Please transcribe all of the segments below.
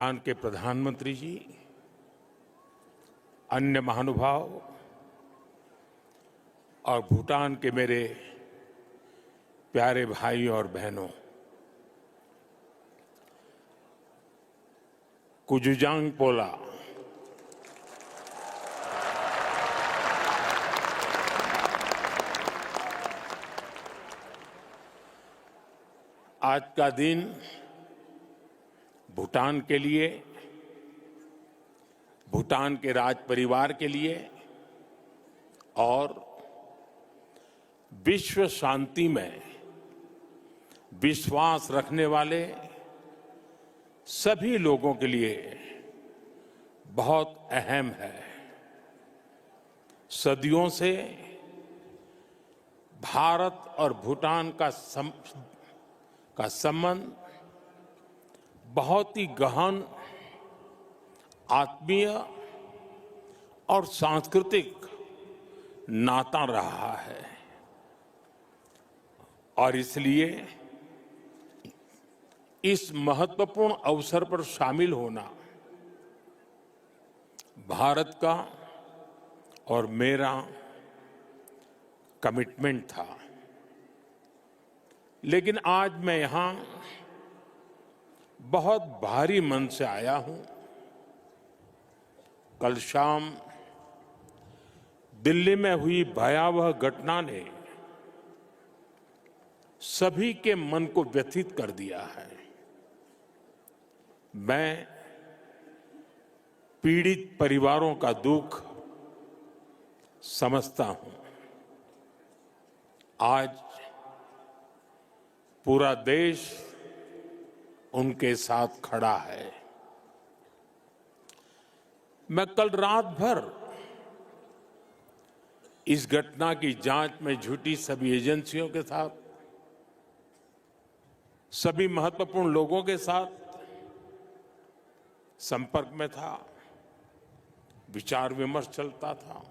भूटान के प्रधानमंत्री जी, अन्य महानुभाव और भूटान के मेरे प्यारे भाई और बहनों, कुजुजांग पोला आज का दिन भूटान के लिए, भूटान के राज परिवार के लिए और विश्व शांति में विश्वास रखने वाले सभी लोगों के लिए बहुत अहम है। सदियों से भारत और भूटान का संबंध बहुत ही गहन, आत्मीय और सांस्कृतिक नाता रहा है और इसलिए इस महत्वपूर्ण अवसर पर शामिल होना भारत का और मेरा कमिटमेंट था। लेकिन आज मैं यहां बहुत भारी मन से आया हूं। कल शाम दिल्ली में हुई भयावह घटना ने सभी के मन को व्यथित कर दिया है। मैं पीड़ित परिवारों का दुख समझता हूं। आज पूरा देश उनके साथ खड़ा है। मैं कल रात भर इस घटना की जांच में जुटी सभी एजेंसियों के साथ, सभी महत्वपूर्ण लोगों के साथ संपर्क में था, विचार विमर्श चलता था,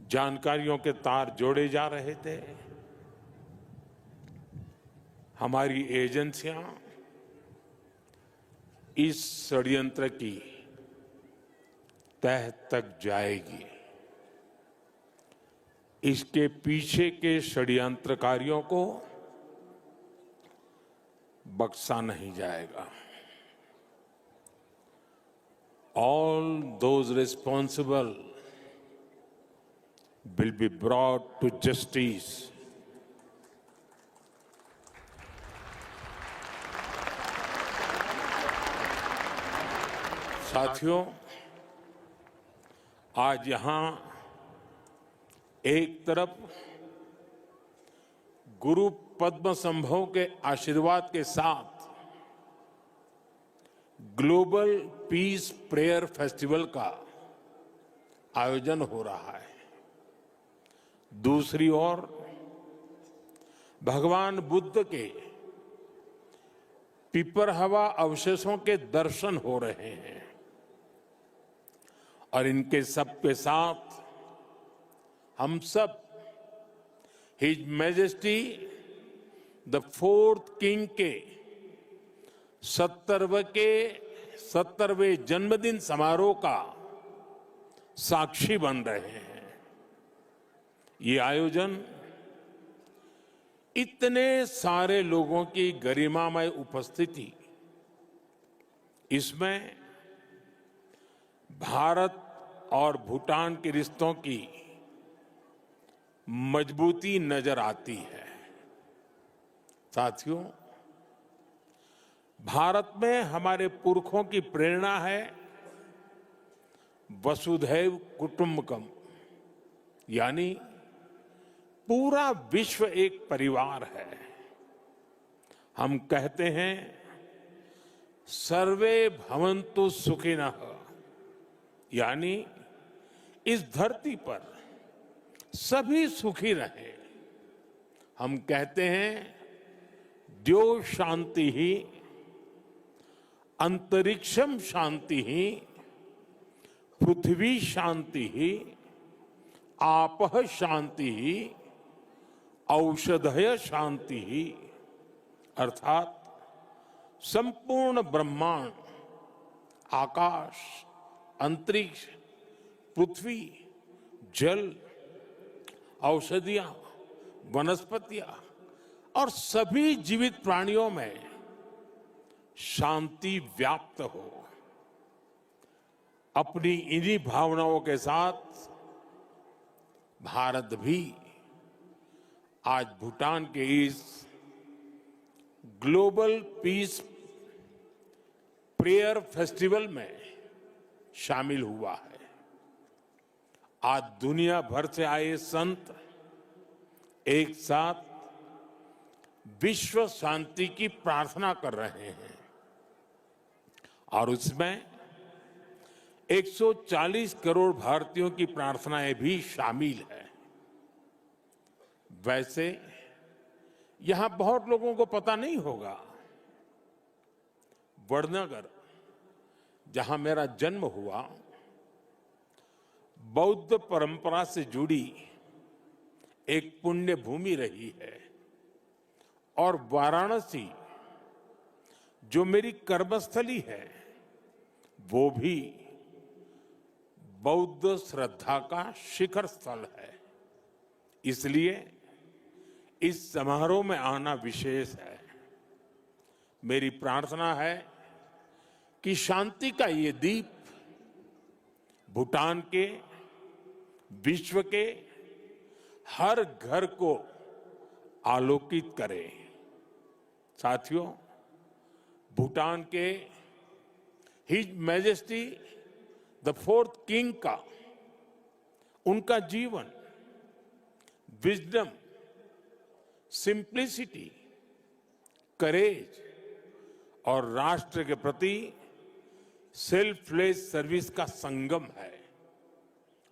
जानकारियों के तार जोड़े जा रहे थे। हमारी एजेंसियां इस षड्यंत्र की तह तक जाएगी। इसके पीछे के षड्यंत्रकारियों को बख्शा नहीं जाएगा। All those responsible will be brought to justice. साथियों, आज यहां एक तरफ गुरु पद्म संभव के आशीर्वाद के साथ ग्लोबल पीस प्रेयर फेस्टिवल का आयोजन हो रहा है। दूसरी ओर भगवान बुद्ध के पिपरहवा अवशेषों के दर्शन हो रहे हैं और इनके सब के साथ हम सब his majesty the fourth king के 70वें जन्मदिन समारोह का साक्षी बन रहे हैं। ये आयोजन इतने सारे लोगों की गरिमामय उपस्थिति, इसमें भारत और भूटान के रिश्तों की मजबूती नजर आती है। साथियों, भारत में हमारे पुरखों की प्रेरणा है वसुधैव कुटुंबकम, यानी पूरा विश्व एक परिवार है। हम कहते हैं सर्वे भवन्तु सुखिनः, यानी इस धरती पर सभी सुखी रहे। हम कहते हैं द्यो शांति ही अंतरिक्षम शांति ही पृथ्वी शांति ही आपः शांति ही औषधय शांति ही, अर्थात संपूर्ण ब्रह्मांड, आकाश, अंतरिक्ष, पृथ्वी, जल, औषधियां, वनस्पतियां और सभी जीवित प्राणियों में शांति व्याप्त हो। अपनी इन्हीं भावनाओं के साथ भारत भी आज भूटान के इस ग्लोबल पीस प्रेयर फेस्टिवल में शामिल हुआ है। आज दुनिया भर से आए संत एक साथ विश्व शांति की प्रार्थना कर रहे हैं और उसमें 140 करोड़ भारतीयों की प्रार्थनाएं भी शामिल है। वैसे यहां बहुत लोगों को पता नहीं होगा, वडनगर, जहां मेरा जन्म हुआ, बौद्ध परंपरा से जुड़ी एक पुण्य भूमि रही है और वाराणसी, जो मेरी कर्मस्थली है, वो भी बौद्ध श्रद्धा का शिखर स्थल है। इसलिए इस समारोह में आना विशेष है। मेरी प्रार्थना है कि शांति का ये दीप भूटान के, विश्व के हर घर को आलोकित करे। साथियों, भूटान के his majesty the fourth king का, उनका जीवन, विजडम, सिंप्लिसिटी, करेज और राष्ट्र के प्रति सेल्फलेस सर्विस का संगम है।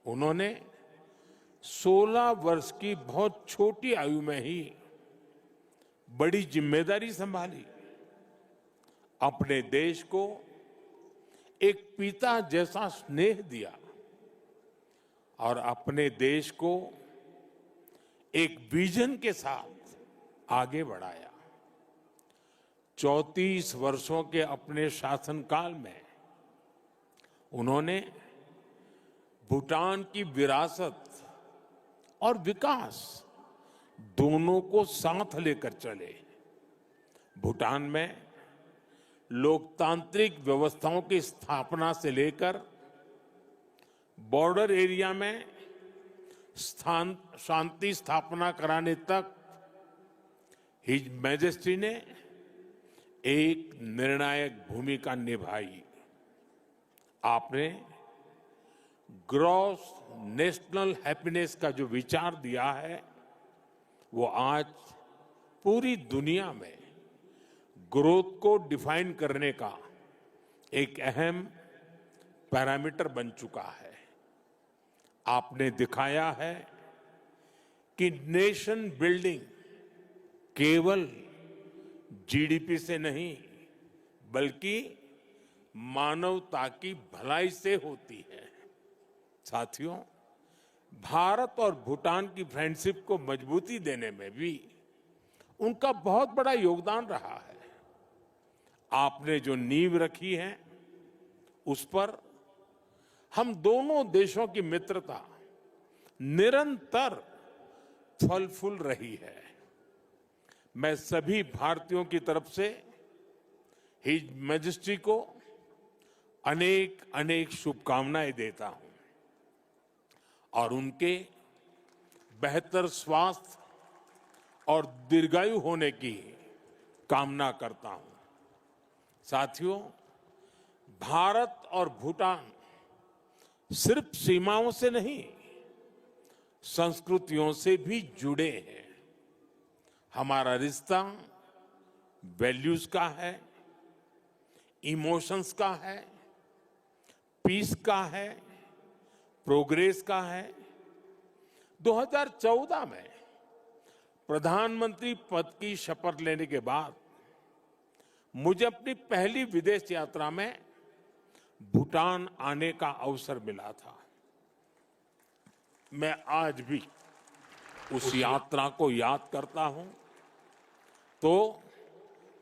उन्होंने 16 वर्ष की बहुत छोटी आयु में ही बड़ी जिम्मेदारी संभाली, अपने देश को एक पिता जैसा स्नेह दिया और अपने देश को एक विजन के साथ आगे बढ़ाया। 34 वर्षों के अपने शासनकाल में उन्होंने भूटान की विरासत और विकास दोनों को साथ लेकर चले। भूटान में लोकतांत्रिक व्यवस्थाओं की स्थापना से लेकर बॉर्डर एरिया में शांति स्थापना कराने तक हिज मैजेस्टी ने एक निर्णायक भूमिका निभाई। आपने ग्रॉस नेशनल हैप्पीनेस का जो विचार दिया है, वो आज पूरी दुनिया में ग्रोथ को डिफाइन करने का एक अहम पैरामीटर बन चुका है। आपने दिखाया है कि नेशन बिल्डिंग केवल जीडीपी से नहीं, बल्कि मानवता की भलाई से होती है। साथियों, भारत और भूटान की फ्रेंडशिप को मजबूती देने में भी उनका बहुत बड़ा योगदान रहा है। आपने जो नींव रखी है, उस पर हम दोनों देशों की मित्रता निरंतर फल फूल रही है। मैं सभी भारतीयों की तरफ से हिज मैजेस्टी को अनेक अनेक शुभकामनाएं देता हूं और उनके बेहतर स्वास्थ्य और दीर्घायु होने की कामना करता हूं। साथियों, भारत और भूटान सिर्फ सीमाओं से नहीं, संस्कृतियों से भी जुड़े हैं। हमारा रिश्ता वैल्यूज का है, इमोशंस का है, पीस का है, प्रोग्रेस का है। 2014 में प्रधानमंत्री पद की शपथ लेने के बाद मुझे अपनी पहली विदेश यात्रा में भूटान आने का अवसर मिला था। मैं आज भी उस यात्रा को याद करता हूं तो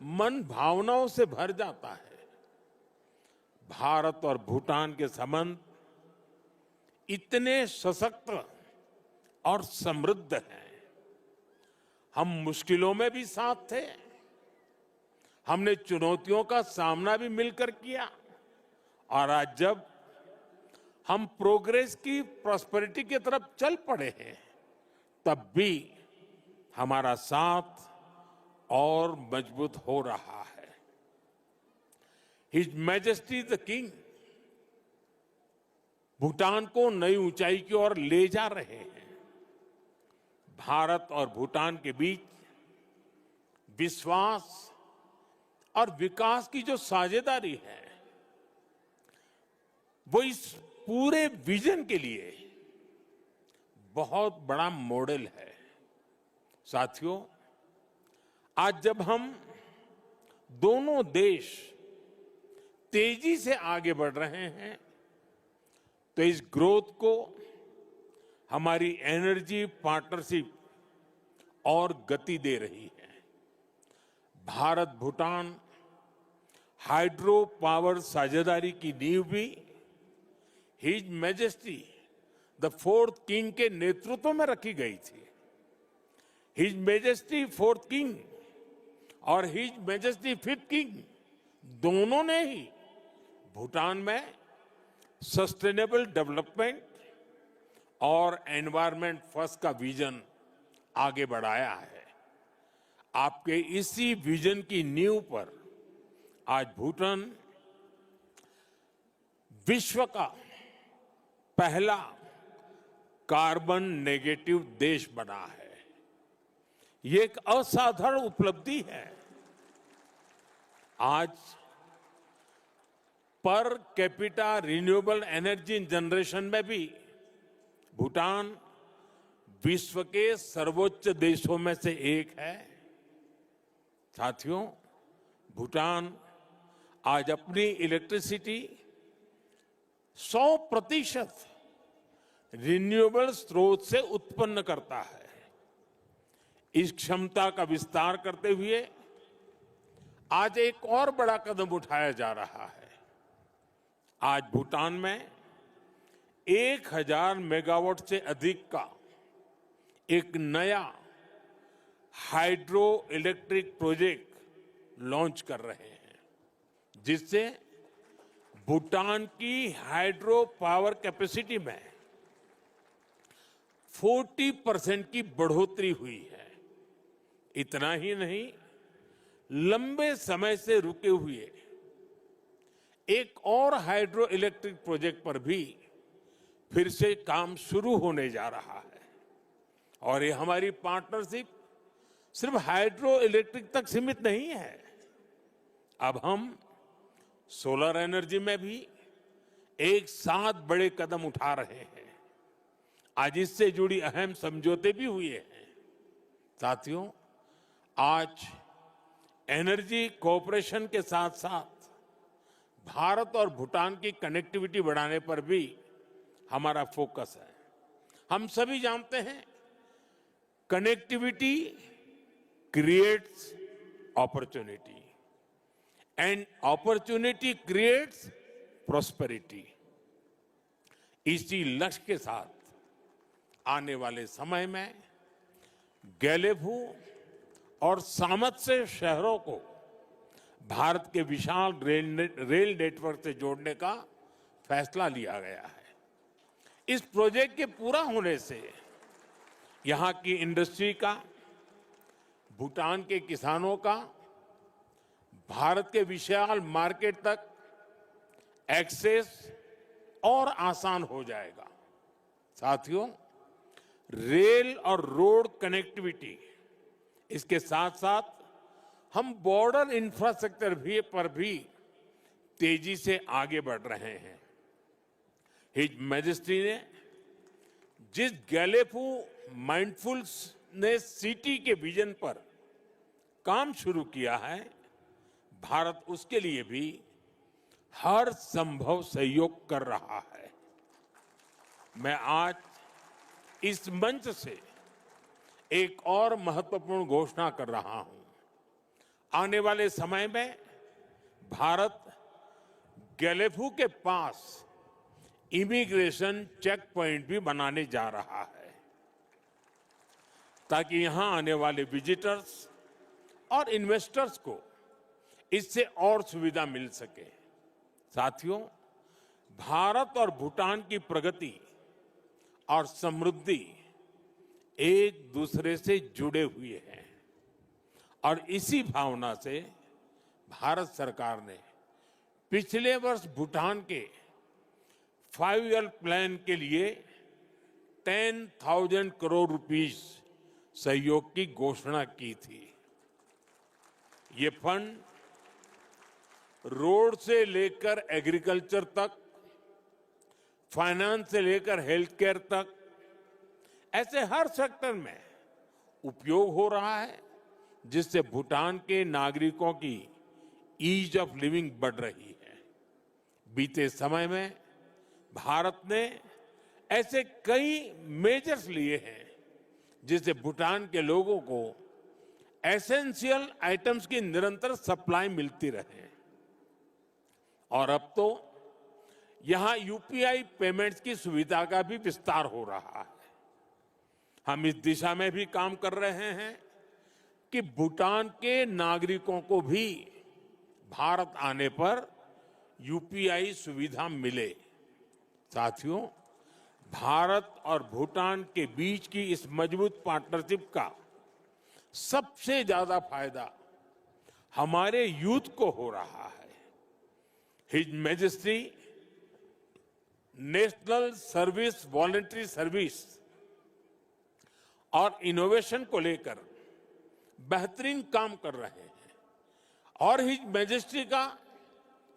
मन भावनाओं से भर जाता है। भारत और भूटान के संबंध इतने सशक्त और समृद्ध हैं। हम मुश्किलों में भी साथ थे, हमने चुनौतियों का सामना भी मिलकर किया, और आज जब हम प्रोग्रेस की प्रॉस्पेरिटी की तरफ चल पड़े हैं, तब भी हमारा साथ और मजबूत हो रहा है। His majesty the king Bhutan को नई ऊंचाई की ओर ले जा रहे हैं। भारत और भूटान के बीच विश्वास और विकास की जो साझेदारी है, वो इस पूरे विजन के लिए बहुत बड़ा मॉडल है। साथियों, आज जब हम दोनों देश तेजी से आगे बढ़ रहे हैं, तो इस ग्रोथ को हमारी एनर्जी पार्टनरशिप और गति दे रही है। भारत भूटान हाइड्रो पावर साझेदारी की नींव भी his majesty the fourth king के नेतृत्व में रखी गई थी। हिज मैजेस्टी फोर्थ किंग और हिज मैजेस्टी फिफ्थ किंग दोनों ने ही भूटान में सस्टेनेबल डेवलपमेंट और एनवायरनमेंट फर्स्ट का विजन आगे बढ़ाया है। आपके इसी विजन की नींव पर आज भूटान विश्व का पहला कार्बन नेगेटिव देश बना है। ये एक असाधारण उपलब्धि है। आज per capita renewable energy generation में भी भूटान विश्व के सर्वोच्च देशों में से एक है। साथियों, भूटान आज अपनी इलेक्ट्रिसिटी 100% रिन्यूएबल स्रोत से उत्पन्न करता है। इस क्षमता का विस्तार करते हुए आज एक और बड़ा कदम उठाया जा रहा है। आज भूटान में 1000 मेगावाट से अधिक का एक नया हाइड्रो इलेक्ट्रिक प्रोजेक्ट लॉन्च कर रहे हैं, जिससे भूटान की हाइड्रो पावर कैपेसिटी में 40% की बढ़ोतरी हुई है। इतना ही नहीं, लंबे समय से रुके हुए एक और हाइड्रो इलेक्ट्रिक प्रोजेक्ट पर भी फिर से काम शुरू होने जा रहा है। और ये हमारी पार्टनरशिप सिर्फ हाइड्रो इलेक्ट्रिक तक सीमित नहीं है। अब हम सोलर एनर्जी में भी एक साथ बड़े कदम उठा रहे हैं। आज इससे जुड़ी अहम समझौते भी हुए हैं। साथियों, आज एनर्जी कोऑपरेशन के साथ साथ भारत और भूटान की कनेक्टिविटी बढ़ाने पर भी हमारा फोकस है। हम सभी जानते हैं, connectivity creates opportunity and opportunity creates prosperity. इसी लक्ष्य के साथ आने वाले समय में गैलेफू और सामर्थ्य शहरों को भारत के विशाल रेल नेटवर्क से जोड़ने का फैसला लिया गया है। इस प्रोजेक्ट के पूरा होने से यहां की इंडस्ट्री का, भूटान के किसानों का भारत के विशाल मार्केट तक एक्सेस और आसान हो जाएगा। साथियों, रेल और रोड कनेक्टिविटी, इसके साथ साथ हम बॉर्डर इंफ्रास्ट्रक्चर पर भी तेजी से आगे बढ़ रहे हैं। हिज मैजेस्टी ने जिस गैलेफू माइंडफुलनेस सिटी के विजन पर काम शुरू किया है, भारत उसके लिए भी हर संभव सहयोग कर रहा है। मैं आज इस मंच से एक और महत्वपूर्ण घोषणा कर रहा हूं। आने वाले समय में भारत गैलेफू के पास इमिग्रेशन चेक पॉइंट भी बनाने जा रहा है, ताकि यहां आने वाले विजिटर्स और इन्वेस्टर्स को इससे और सुविधा मिल सके। साथियों, भारत और भूटान की प्रगति और समृद्धि एक दूसरे से जुड़े हुए हैं और इसी भावना से भारत सरकार ने पिछले वर्ष भूटान के 5 ईयर प्लान के लिए 10,000 करोड़ रुपीस सहयोग की घोषणा की थी। ये फंड रोड से लेकर एग्रीकल्चर तक, फाइनेंस से लेकर हेल्थ केयर तक, ऐसे हर सेक्टर में उपयोग हो रहा है, जिससे भूटान के नागरिकों की ईज ऑफ लिविंग बढ़ रही है। बीते समय में भारत ने ऐसे कई मेजर्स लिए हैं जिससे भूटान के लोगों को एसेंशियल आइटम्स की निरंतर सप्लाई मिलती रहे और अब तो यहां यूपीआई पेमेंट्स की सुविधा का भी विस्तार हो रहा है। हम इस दिशा में भी काम कर रहे हैं कि भूटान के नागरिकों को भी भारत आने पर यूपीआई सुविधा मिले। साथियों, भारत और भूटान के बीच की इस मजबूत पार्टनरशिप का सबसे ज्यादा फायदा हमारे यूथ को हो रहा है। His majesty national service voluntary service और इनोवेशन को लेकर बेहतरीन काम कर रहे हैं और हिज मैजेस्टी का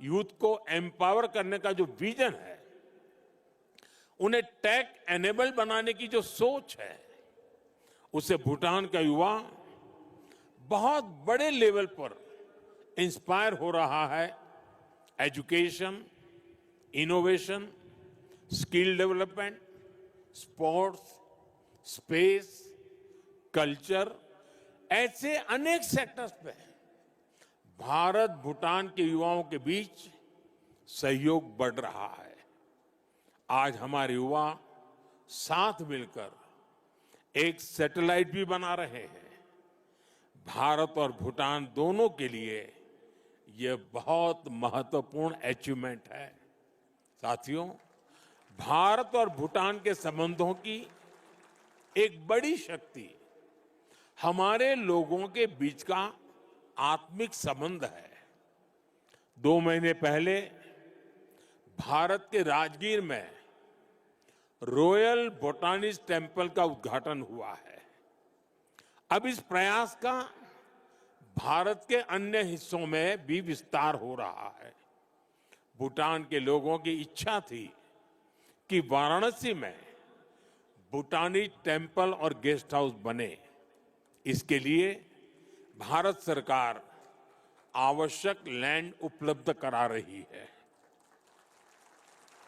यूथ को एम्पावर करने का जो विजन है, उन्हें टेक एनेबल बनाने की जो सोच है, उससे भूटान का युवा बहुत बड़े लेवल पर इंस्पायर हो रहा है। Education, innovation, skill development, sports, space, culture, ऐसे अनेक सेक्टर्स पे भारत भूटान के युवाओं के बीच सहयोग बढ़ रहा है। आज हमारे युवा साथ मिलकर एक सैटेलाइट भी बना रहे हैं। भारत और भूटान दोनों के लिए यह बहुत महत्वपूर्ण अचीवमेंट है। साथियों, भारत और भूटान के संबंधों की एक बड़ी शक्ति हमारे लोगों के बीच का आत्मिक संबंध है। 2 महीने पहले भारत के राजगीर में रॉयल बोटानिस्ट टेम्पल का उद्घाटन हुआ है। अब इस प्रयास का भारत के अन्य हिस्सों में भी विस्तार हो रहा है। भूटान के लोगों की इच्छा थी कि वाराणसी में भूटानी टेम्पल और गेस्ट हाउस बने। इसके लिए भारत सरकार आवश्यक लैंड उपलब्ध करा रही है।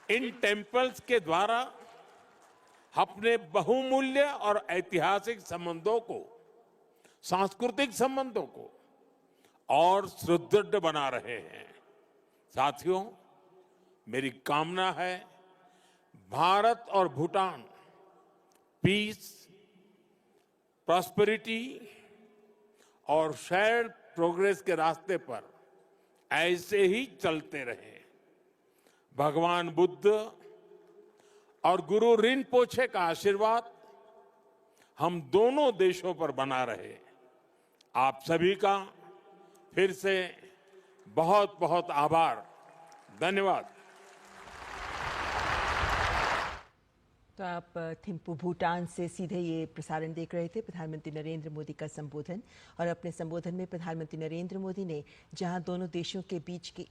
इन टेम्पल्स के द्वारा अपने बहुमूल्य और ऐतिहासिक संबंधों को, सांस्कृतिक संबंधों को और सुदृढ़ बना रहे हैं। साथियों, मेरी कामना है भारत और भूटान पीस, प्रॉस्पेरिटी और शेयर्ड प्रोग्रेस के रास्ते पर ऐसे ही चलते रहे। भगवान बुद्ध और गुरु रिनपोछे का आशीर्वाद हम दोनों देशों पर बना रहे। आप सभी का फिर से बहुत बहुत आभार। धन्यवाद। तो आप थिम्पू भूटान से सीधे ये प्रसारण देख रहे थे, प्रधानमंत्री नरेंद्र मोदी का संबोधन। और अपने संबोधन में प्रधानमंत्री नरेंद्र मोदी ने जहां दोनों देशों के बीच के